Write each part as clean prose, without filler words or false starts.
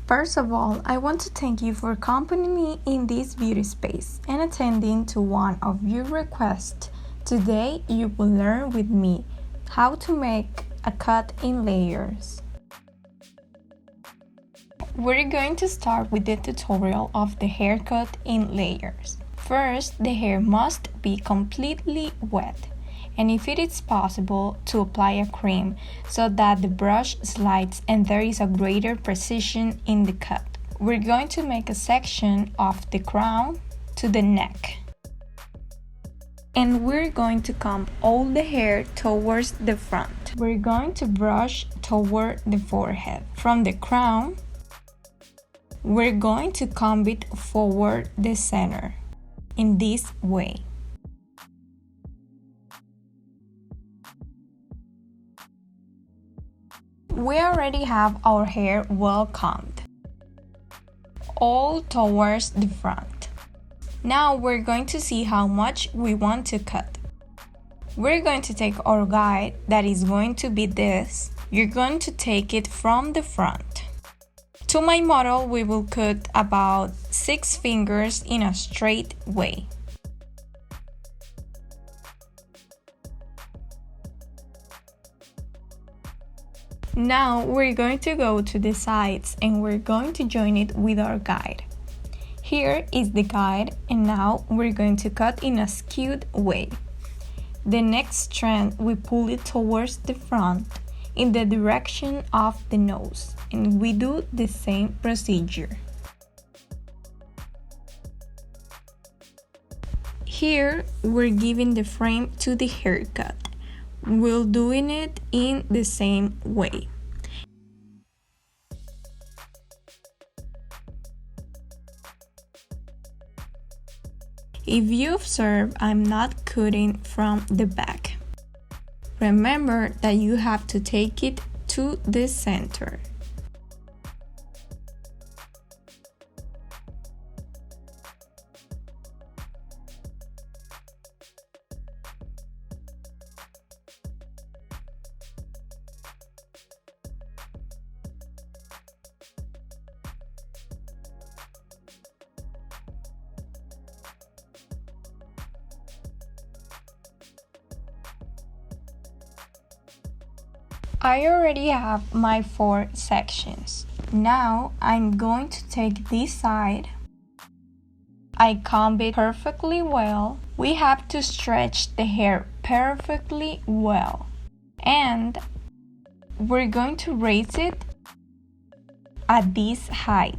First of all, I want to thank you for accompanying me in this beauty space and attending to one of your requests. Today, you will learn with me how to make a cut in layers. We're going to start with the tutorial of the haircut in layers. First, the hair must be completely wet, and if it is possible, to apply a cream so that the brush slides and there is a greater precision in the cut. We're going to make a section of the crown to the neck. And we're going to comb all the hair towards the front. We're going to brush toward the forehead. From the crown, we're going to comb it forward the center in this way. We already have our hair well combed, all towards the front. Now we're going to see how much we want to cut. We're going to take our guide, that is going to be this. You're going to take it from the front. To my model, we will cut about 6 fingers in a straight way. Now we're going to go to the sides and we're going to join it with our guide. Here is the guide, and now we're going to cut in a skewed way. The next strand, we pull it towards the front in the direction of the nose, and we do the same procedure. Here we're giving the frame to the haircut. We're doing it in the same way. If you observe, I'm not cutting from the back. Remember that you have to take it to the center. I already have my 4 sections. Now I'm going to take this side. I comb it perfectly well. We have to stretch the hair perfectly well. And we're going to raise it at this height.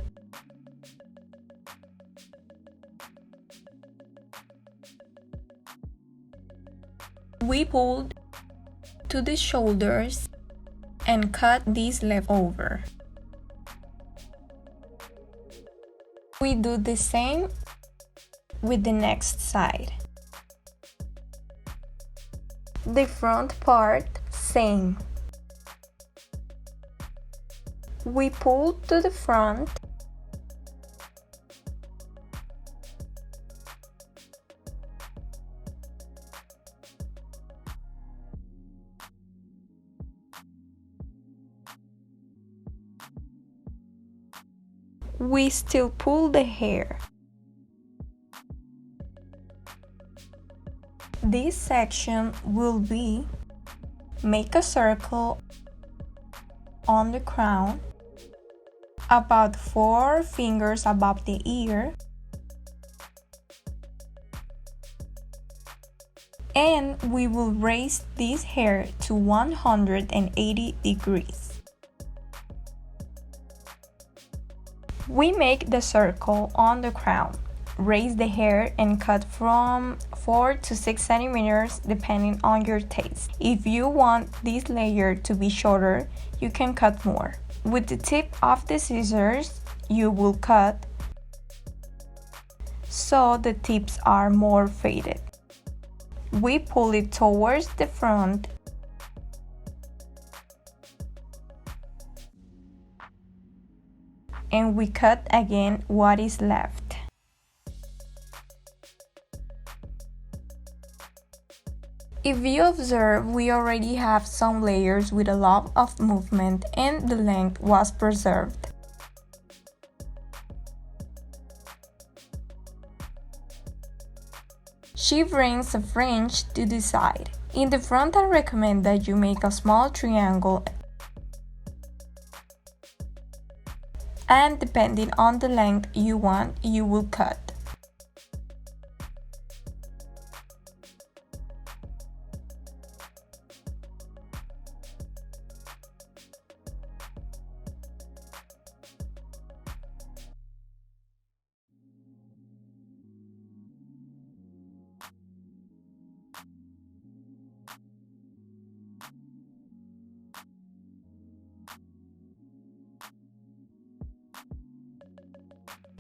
We pulled to the shoulders and cut this leftover. We do the same with the next side. The front part, same. We pull to the front . We still pull the hair. This section will be make a circle on the crown about 4 fingers above the ear, and we will raise this hair to 180 degrees. We make the circle on the crown, raise the hair and cut from 4 to 6 centimeters depending on your taste. If you want this layer to be shorter, you can cut more. With the tip of the scissors, you will cut so the tips are more faded. We pull it towards the front and we cut again what is left. If you observe, we already have some layers with a lot of movement and the length was preserved. She brings a fringe to the side. In the front, I recommend that you make a small triangle, and depending on the length you want, you will cut.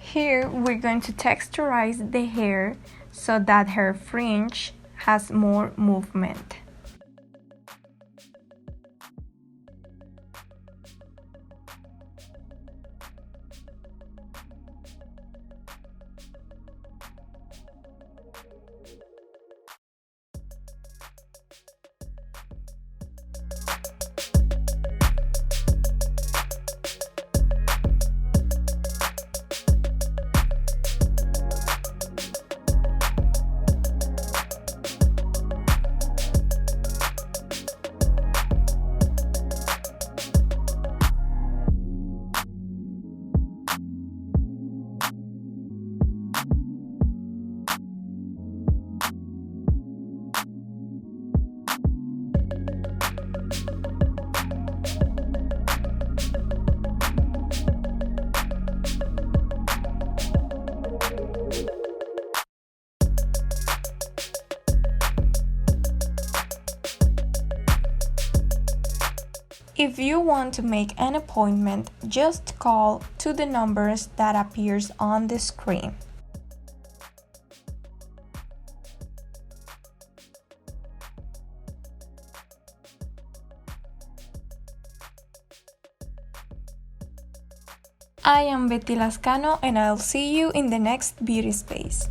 Here we're going to texturize the hair so that her fringe has more movement. If you want to make an appointment, just call to the numbers that appears on the screen. I am Betty Lascano and I'll see you in the next beauty space.